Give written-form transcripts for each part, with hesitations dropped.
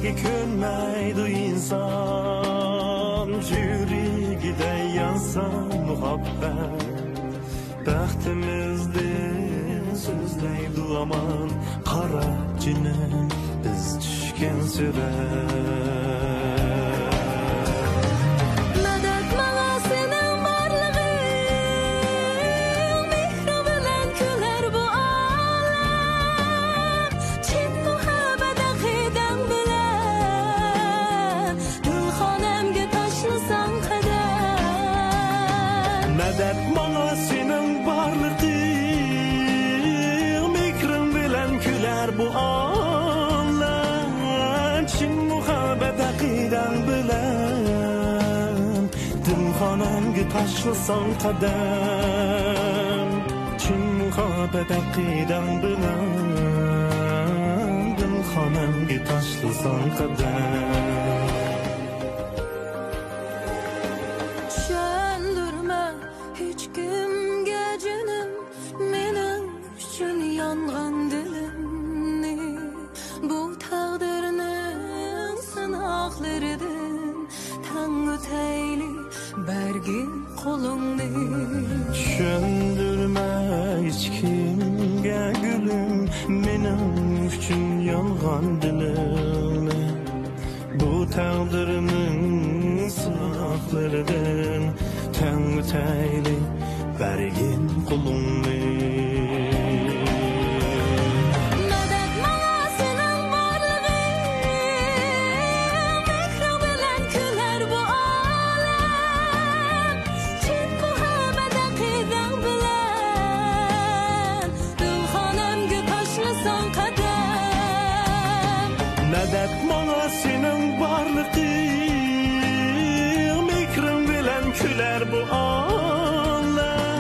sevgi könmeydi insan, yüreğide yansa muhabbet. Baxtimizde so'zlaydi aman, qara jinim biz tushgan surat. Medet bana senin barlığın, mikrin bilen küler bu ağlar. Çin muhabbet akiden bilen, dimxonamga tashlasan qadam. Çin muhabbet akiden bilen, dimxonamga tashlasan qadam. Düşündürme hiç kimge gülüm, benim üçün yalgan dilimni. Bu taqdirimin sınaqlaridan Tangı tayli bergin qulumni. Medet bana senin varlığın, mikrin bilen küler bu ağlar.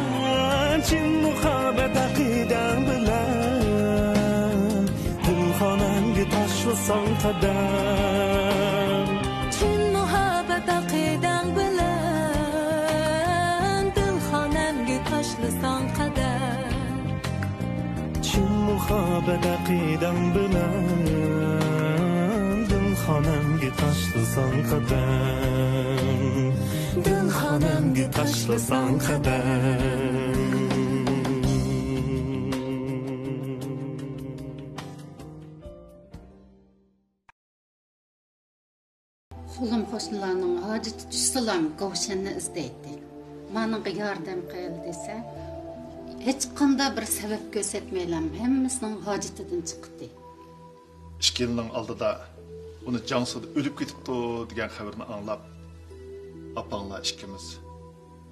Çin muhabbet akiden bilen, dimxonamga tashlasan qadam. Çin muhabbet akiden bilen, dimxonamga tashlasan qadam. Çin muhabbet akiden bilen, dimxonamga tashlasan qadam. Dimxonamga tashlasan qadam. Zulüm qo'shnilarning hojati tushsalam Govshanni izlaydi. Menga yordam qil desa, hech qanday bir sabab ko'rsatmaylam, hammasining hojatidan chiqdi. 2 yılın aldıda onu Cansu'da ölüp gitipti degan xabarni anlap, apanglar ikimiz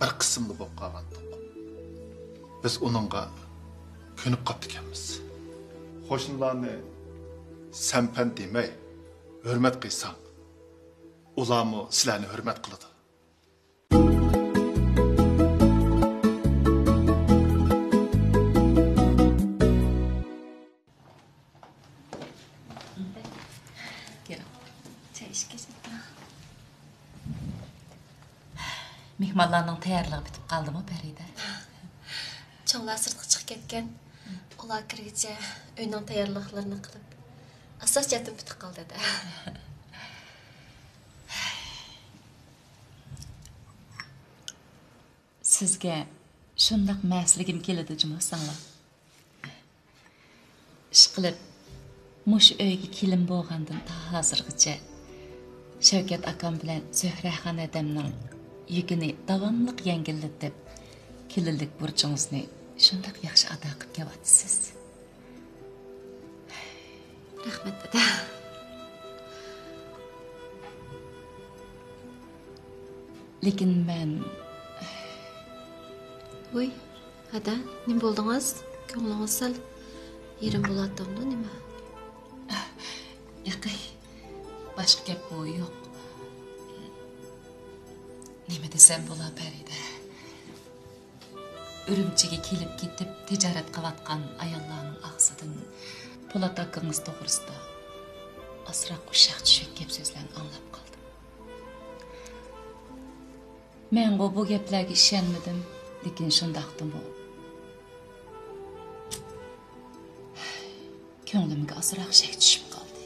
bir qismli bo'lib qolgandik. Biz onunğa könüp qapti ekanmiz. Qo'shnilarni sanpan demay, hurmat qilsang, ularmi sizlarni hurmat qiladi. Mehmonlarning tayyorligi bitib qoldimi, Farida? Cho'nglar sirtqa chiqib ketgan. Ular kirgicha uyning tayyorliqlarini qilib, asos jatim bitib qoldi-da. Sizga shundaq masligim keladi, Jumasanglar. Ish qilib, mush uyga kelin bo'lgandan ta hozirgacha Shavkat akam bilan Zuhraxon adamning yükini davamlıq yengilletib, kelinlik burcungizni shundaq yaxshi ado qilib kelyapsiz. Rahmat dada. Lekin men Voy, ada, nima bo'ldingiz? Ko'nglingiz sal yerim bo'ladimi, nima? Yo'q, boshqa gap bu yo'q. Nima desem bo'lar, Farida? Urumchiga kelib ketib tijorat qilayotgan ayollarning og'zidan Po'lat akangiz to'g'risida asroq ushaq tushak gap so'zlarni anglab qoldim. Men bu gaplarga ishonmadim, lekin shundaqdimi? Ko'nglimga asroq shak tushib qoldi.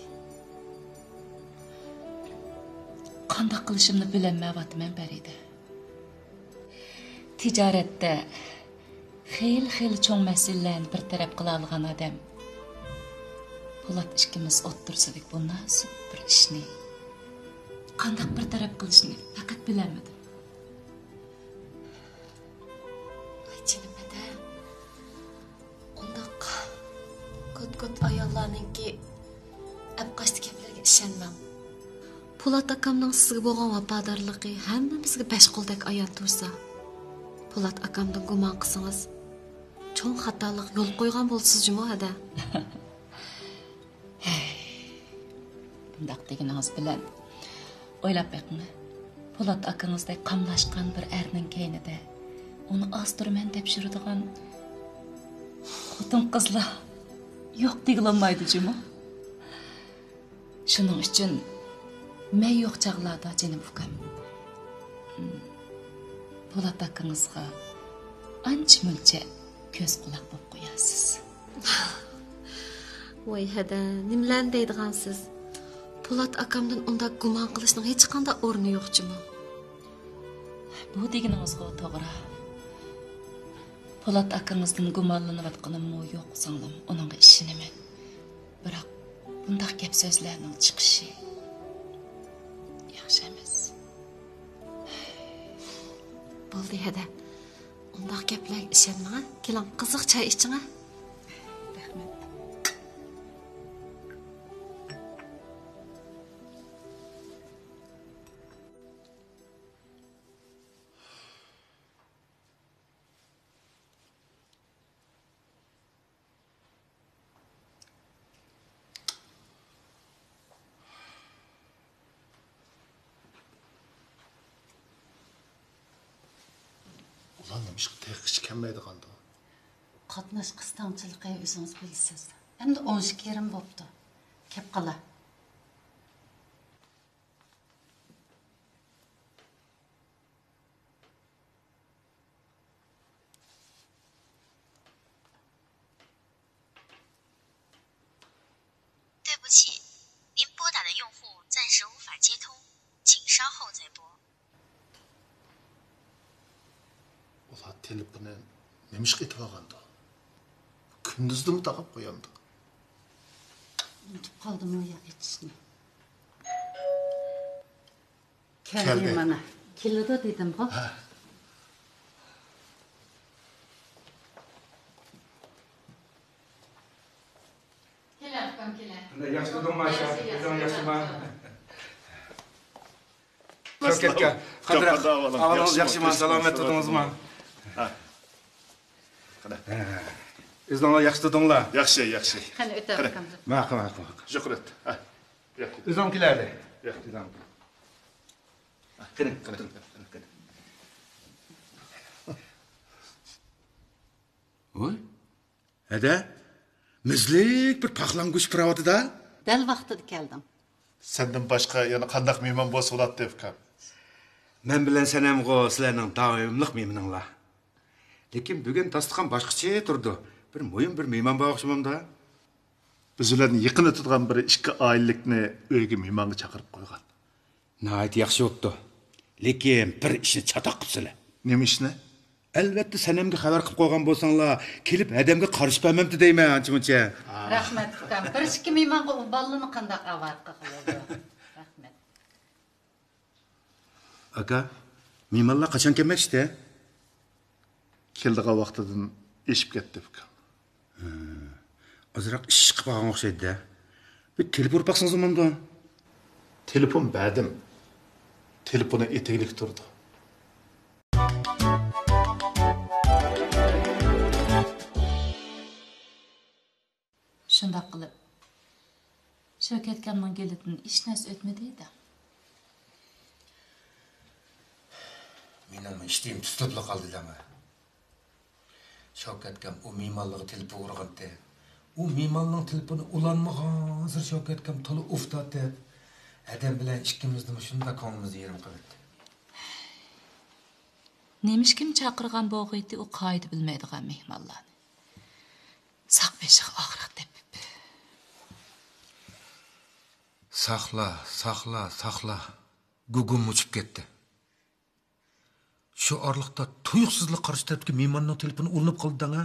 qanday qilishimni bilolmayapman Barida. Tijoratda xil cho'ng masalalarni bir taraf qila olgan odam Po'lat ikkimiz o'ttirsadik bu nasib bir ishni qanday bir taraf qilishni faqat bilamadim. Aychinimda undaq ko't ayollarninki abqashti gaplarga ishonmam. Po'lat akamning sizga bo'lgan vafodorligi hammamizga besh qo'ldek ayon tursa, Po'lat akamdan gumon qilsangiz, cho'ng xatolik yo'l qo'ygan bo'lsiz-jimi hada? Bundaq deganingiz bilan o'ylab baqing. Po'lat akangizdek qamlashgan bir erning keynida uni ostirman deb shuradigan xotin qizlar yo'q degilanmaydi-jimi? Shuning uchun men yo'q chaqlarda jinim ukam. Po'lat akangizga ancha-muncha ko'z quloq bo'lib qo'yasiz. Voy hada, nimlarni deydigansiz? Po'lat akamdan undaq gumon qilishning hech qanday o'rni yo'q-jimi? Bu deganingizga to'g'ri. Po'lat akangizdan gumonlanayotganimmi yo'q singlim, uningga ishonaman. Biroq bundaq gap so'zlarning chiqishi yaxshi emas. Bo'ldi hada. Undaq gaplarga ishonma. Keling, qiziq choy iching. Rahmat. Ulan demiş ki tek hiç kelmeydi kandı. Qatnash qistonchiligi o'zingiz bilasiz. Endi 12 yerim bo'pti. Kep qala. 对不起，您拨打的用户暂时无法接通，请稍后再拨。 Ulan telefonu nemiş ki itvagandı. Gündüzde mi takıp koyandı? Unutib qoldim o yoq etishni. Keldi. Keldi mana. Keladi dedim ku. Kelar ukam kelar. Yaxshi turma, yaxshimi? Shavkatga qadar ahvolingiz yaxshimi? Salomat turdingizmi? Ha. Qana. O'zinglar yaxshi turdinglar? Yaxshi, yaxshi. Qani o'ta ukam. Ma'qul. Shukrat. Ha. O'zim kelardi. Yaxshi. Qani. Oy. Hada? Mizlik bir paxlangush piravotida? Dal vaqtida keldim. Senden başka yana qandaq mehmon bo'lsa bo'ladi deb kam. Men bilan sanamg'o sizlarning doimliq mehmoninglar. Lekin bugun tasdiqan boshqacha turdi. Bir muhim bir mehmon bo'g'ishimda. Biz ularni yaqin o'tadigan bir ikki oilalikni uyga mehmonga chaqirib qo'ygan. Nihoyat yaxshi o'tdi. Lekin bir ishni chatoq qilibsizlar. Nima ishni? Albatta sanamga xabar qilib qo'ygan bo'lsanglar, kelib adamga qarishpamamdi deyman ancha-muncha. Rahmat ukam. Bir ikki mehmonga u ballani qanday avvatqa qiladi. Rahmat. Aka, mehmonlar qachon kelmoqchi? Keldigan vaqtidan eshib ketdi ukam. Azroq ish qilib qolgan o'xshaydi-da. Bir telefon urpaqsınız manda? Telefon berdim. Telefonu eteklik turdi. Shundoq qilib Shavkat akamning kelidan hech narsa o'tmadi edi. Mening ishtim tutilib qoldimi? Shavkat akam u mehmonlarga telefon urganda, u mehmonning telefoni ulanmagan, hozir Shavkat akam to'la uftatdi. Adam bilan ikkimizni shunda ko'nglimizni yerim qildi. Nemish kim chaqirgan bo'g'iydi u qoida bilmaydigan mehmonlarni. Saq beshig og'riq deb. Saqla. Gugum uçup ketdi. Şu arlıqda tuyuqsizlik qarşı tarafdagi mehmonning telefoni ulanib qoldi ha.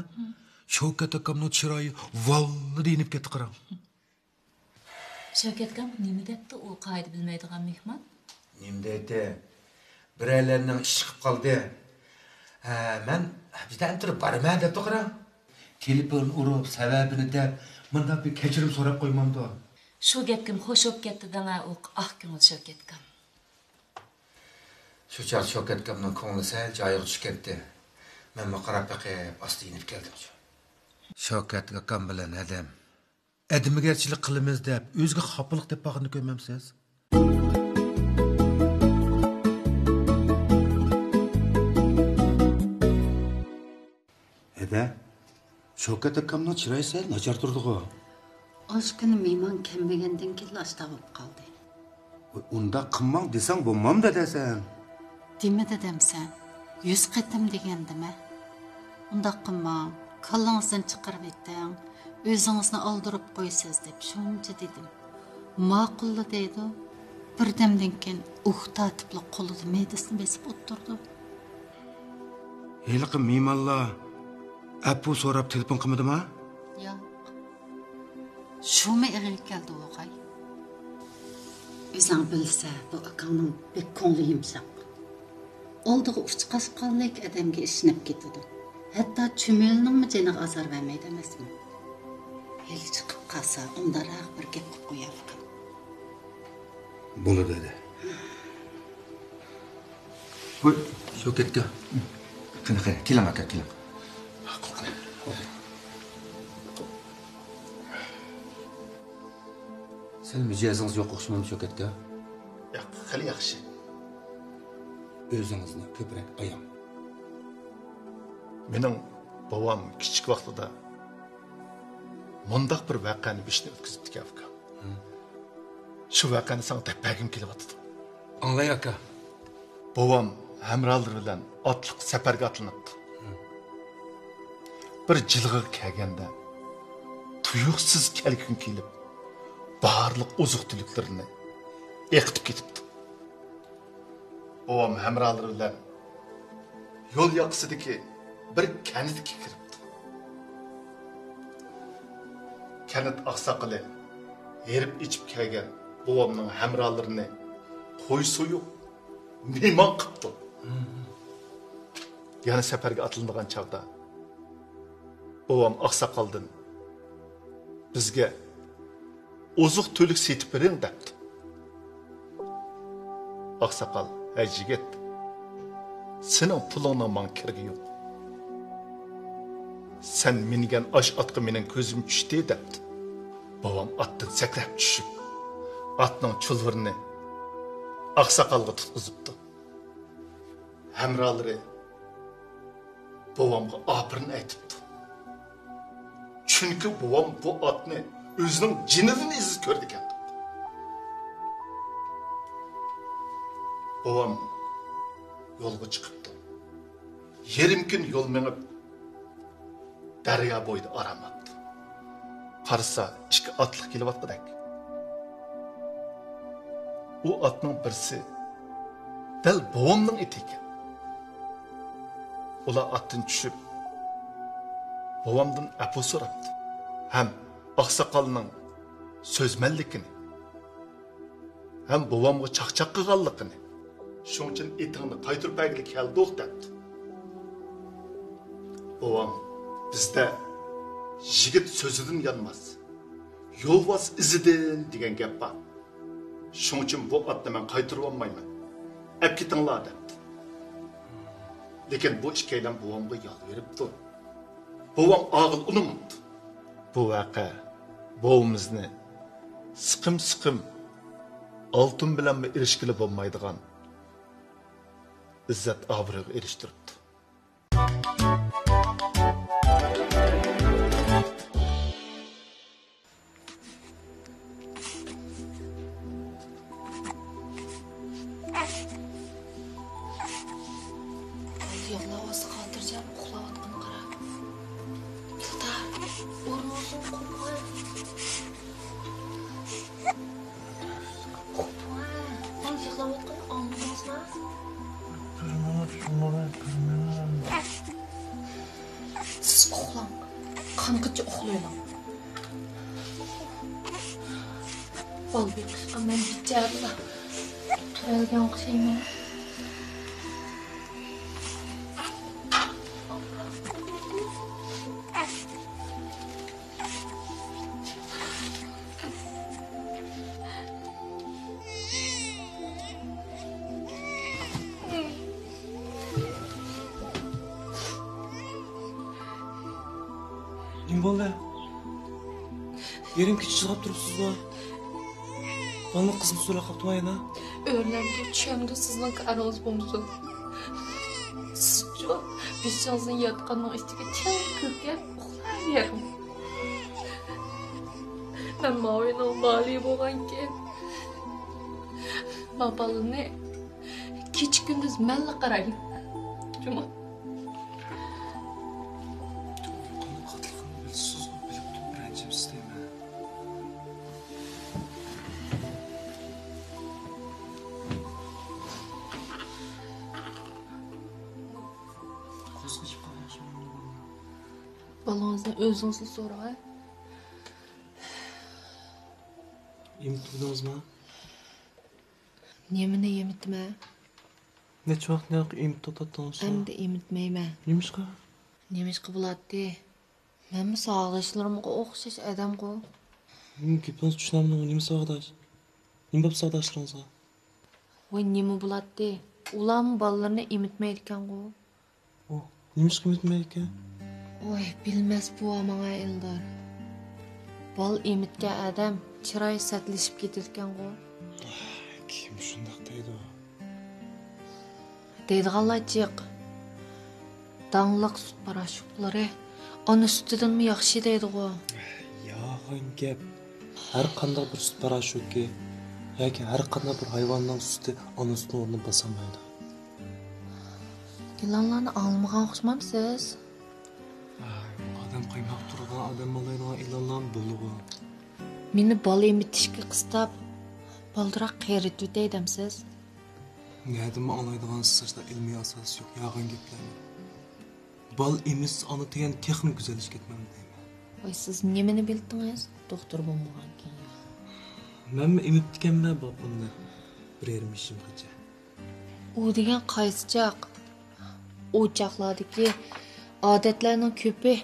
Shavkat akamning chiroyi valli deyinib ketdi qarang. Shavkat akam nima debdi? U qoida bilmaydigan mehmon. Nima deydi? Biraylarning ishi chiqib qoldi. Men bizdan turib borman debdi qarang. Telefon urib sababini deb menda bir kechirim so'rab qo'ymamdi. Shu gapkim xo'sh bo'lib ketdi danga u ko'ngil Shavkat akam. Shu chaq Shavkat akamning ko'ngli sal joyiga tushib ketdi. Men qarab baqib osti inib keldim. Shavkat akam bilan adamigarchilik qilamiz deb o'ziga xopiliq deb bag'rini ko'ymamsiz? Shavkat akamning chiroyi sal nachar turdi-ku. Osh kuni mehmon kelmagandan keyin ashta bo'lib qoldi. Unda qilmang desang bo'lmamda desan. Dema dedimsan, 100 qatim degandimi? Unda qilmang, kallangizni chiqarib eting, o'zingizni oldirib qo'ysiz deb shuncha dedim. Ma'qulli deydi. Birdamdan keyin tatibli qo'lida me'dasini besib o'tirdi. Heliqi mehmonlar apu so'rab telefon qilmadimi? Yo'q. Shumi ig'il keldi o'g'ay. O'zing bilsa, bu akamning bek ko'ngli yumshoq. Oldiga uçqasqanlik adamga ishinib ketadi. Hatto chumilning jiniga azor vermaydi emasmi? Heli chiqib qolsa, undaroq bir gap qilib qo'yarkan. Bo'ladi dedi. Bu Shavkatga. Qanaqa? Kelam aka, kelam. Sen mijozingiz yo'q o'xshamam Shavkatga. Yo'q, xali yaxshi. O'zingizni ko'proq ayam. Mening babam kichik vaqtida mundaq bir voqeani beshni o'tkazibdi aka. Shu voqeani sana tepagim kelyapti. Anlay aka. Babam hamrolar bilan otliq safarga atlanibdi. Bir jilg'a kelganda tuyuqsiz kelgin kelib, barliq ozuq-tuliklarini eqitib ketibdi. Babam hamrolar bilan yo'l yoqasidagi bir kanitga kiribdi. Kanit oqsoqili yerib ichib kelgan babamning hamrolarini qo'y so'yib mehmon qilibdi. Yana safarga atlanadigan chog'da babam oqsoqoldan bizga ozuq-tulik setib bering debdi. Oqsoqol, "Ey yigit, sening pulingning men kirgi yo'q. Sen mingan osh otga mening ko'zim tushdi" debdi. Babam atdan sakrab tushib, atning chulvirini oqsoqolga tutqizibdi. Hamrolari babamga opirin aytibdi. Chunki babam bu otni o'zining jinidan iziz ko'rdi ekan. Babam yo'lga chiqibdi. Yerim kun yo'l menib daryo bo'yida aramabdi. Qarasa, ikki otliq kelyapti-dak. U otning birsi dal babamning iti ekan. Ular atdan tushib babamdan apu so'rabdi. Ham oqsoqolning so'zmanligini, ham babamga chaqchaq qilganligini, shuning uchun itingni qaytirib bergili keldik debdi. Babam bizda yigit so'zidan yanmaz, yo'lbos izidan degan gap bor. Shuning uchun bu otni men qaytirib olmayman. Ap ketinglar debdi. Lekin bu ikkalan babamga yo'l beribdi. Babam og'il unumdi. Bu voqea babamizni siqim oltin bilan erishkili bo'lmaydigan izzat obro'ga erishtiribdi. Yollavası kaldıracağım, uxlavatqın qara. Yıldar, ormozun qo'rqma. Qo'rqma. Sen yig'lavatqin, anca uxlayman. Bal beqishqa men bicharilar. Turalgan o'xshayman. Nima bo'ldi? Yerim kichik chiqib turibsiz-ku. Balni qizim so'rab qolibdi-mayna. O'rlarga tushimda sizning aroz bo'lmasa. Sizcha beshingizning yotganning ustiga chang ko'kab uxlayverim. Men mavinin bali bo'lgan-keyin balni kecha kunduz malla qarang. Cuma balonizdan o'zingiz so'rang. Yemitdingizmi? Nimani yemitma? Necha vaqtdan emit to'xtatdingiz? Endi emitmayman. Nimishqa? Nimishqa bo'ladi? Men sog'doshlarimga o'xshash odam-ku. Gapingiz tushunamman, nima sog'dosh? Nima bo'lib sog'doshlaringizga? Voy nima bo'ladi? Ular bolalarni emitmaydi ekan-ku. O, nimishqa emitmaydi ekan? Oy, bilmas bu menga Eldor. Bal emitgan odam chiroyi satlashib ketadigan-ku. Kim shundoq deydi? Deydiganlar jiq. Dangliq sut parashuklari ona sutidanmi yaxshi deydi-ku. Yolg'on gap. Har qanday bir sut parashuki yoki har qanday bir hayvonning suti ona sutini o'rnini bosolmaydi. Ilonlarni almagan o'xshamamsiz? Odam qaymoq turgan odam malaydigan ilonlar bo'ldi. Meni bola emitishga qistab baldiroq qayritib deydimsiz. Nima olaydigan sizda ilmiy asos yo'q, yolg'on gaplar. Bal emis ona degan texnik go'zalish ketmam deyman. Voy siz nimani bildingiz? Doktor bo'lmagan keyin. Men emib ekanman bu bunda. Bir yarim ishimgacha. U degan qaysi chaq? O chaqlardagi odatlarning ko'pi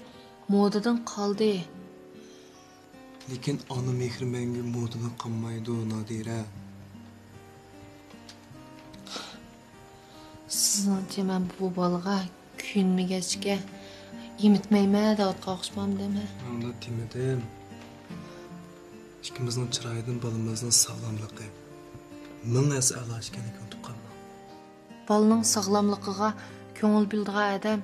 modadan qoldi. Lekin ona mehri menga modadan qolmaydi, Nodira. Sizningcha men bu bolaga kunmigachga emitmayman deb o'tqoqishmam dema. Men unda demedim. İkimizning chiroyidan bolamizning sog'lomligi ming as alosh ekanligini unutib qolmang. Bolaning sog'lomligiga ko'ngil bildigan odam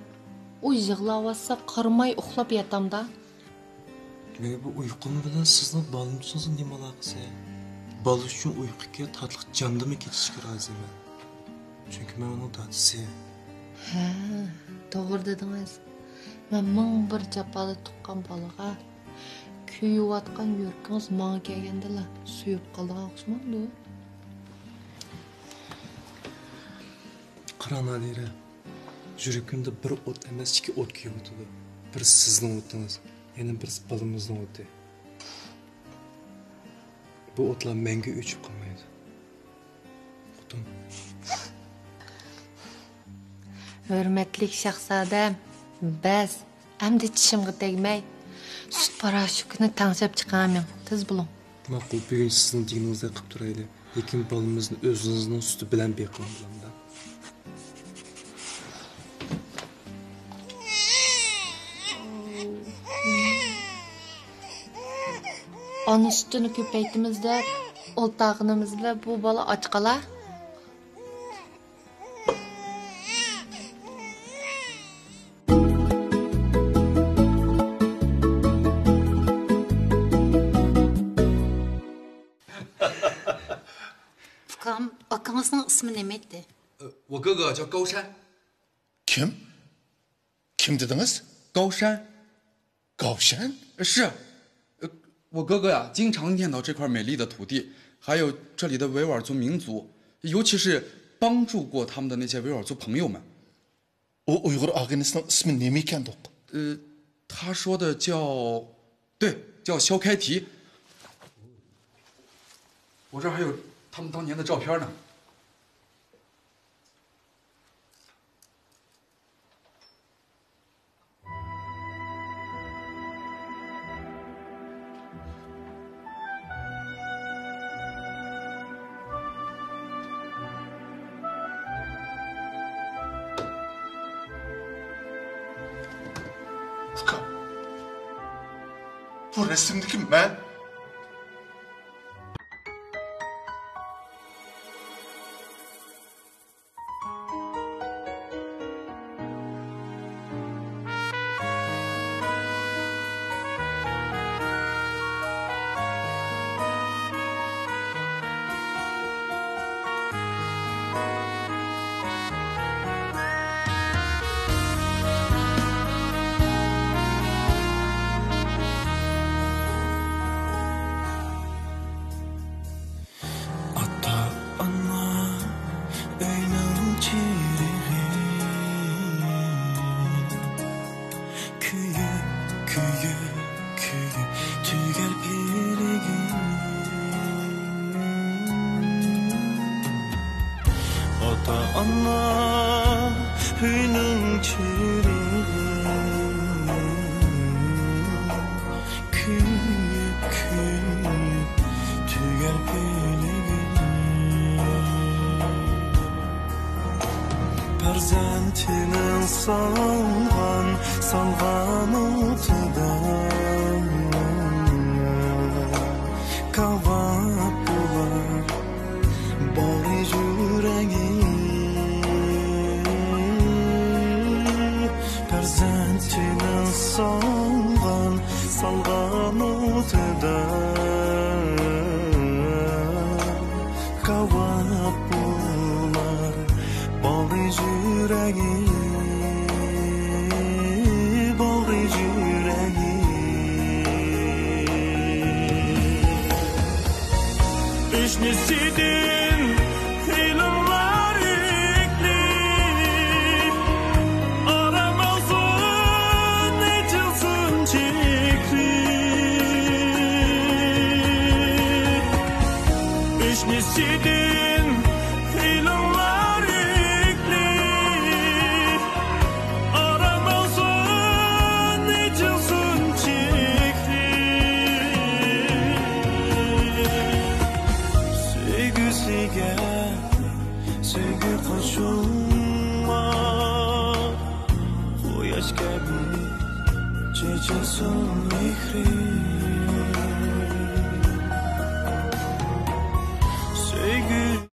u yig'layotsa qarmay uxlab yatamda. Men bu uyqum bilan sizning bolangizni nima aloqasi? Bola uchun uyquga tatliq jamdimi ketishga roziman. Chunki men uning dadisi. Ha, to'g'ri dedingiz. Men ming bir jafoda tuqqan bolaga kuyayotgan yurkingiz menga kelgandala suyib qolgan o'xshamamdi. Qara Nodira, yuragimda bir o't emas, ikki o't kuyib bir sizning o'tingiz, yana bir bolamizning o'ti. Bu o'tlar menga o'chib qolmaydi. Xudim. Hurmatli shahzodam, bas, endi tishimga tegmay, sut parashukini tanshab chiqaman. Tez bo'ling. Ma'qul, bugun sizning deginingizda qilib turayli. Lekin bolamizni o'zingizning suti bilan beqon bilamda. Ona sutini ko'paytimiz deb o'ltag'inimizda bu bola och qolar. Akanızın ismi neydi? 我哥哥叫高山。 Kim? Kim dediniz? 高山。 Gavşen? 是，我哥哥呀，经常念叨这块美丽的土地，还有这里的维吾尔族民族，尤其是帮助过他们的那些维吾尔族朋友们。 O Uyghur ağinizin ismi neymi ekan doq? 他说的叫，对，叫肖开提。我这儿还有他们当年的照片呢。Bu resimdeki ben. Ana hünün çürüğü Küyüp küyüp tüger pelegi Perzentinin salgan otudan Kavap bular bari yüreği Perzentinin salgan otuda Kavap bular bari yüreği Bari yüreği Üçnüsidin ilimler yükli Aramazın içilsin çekli Üçnüsidin ilimler yükli Aramazın içilsin çekli Sevgi koşulma Bu yaş gibi Çeçesin mihri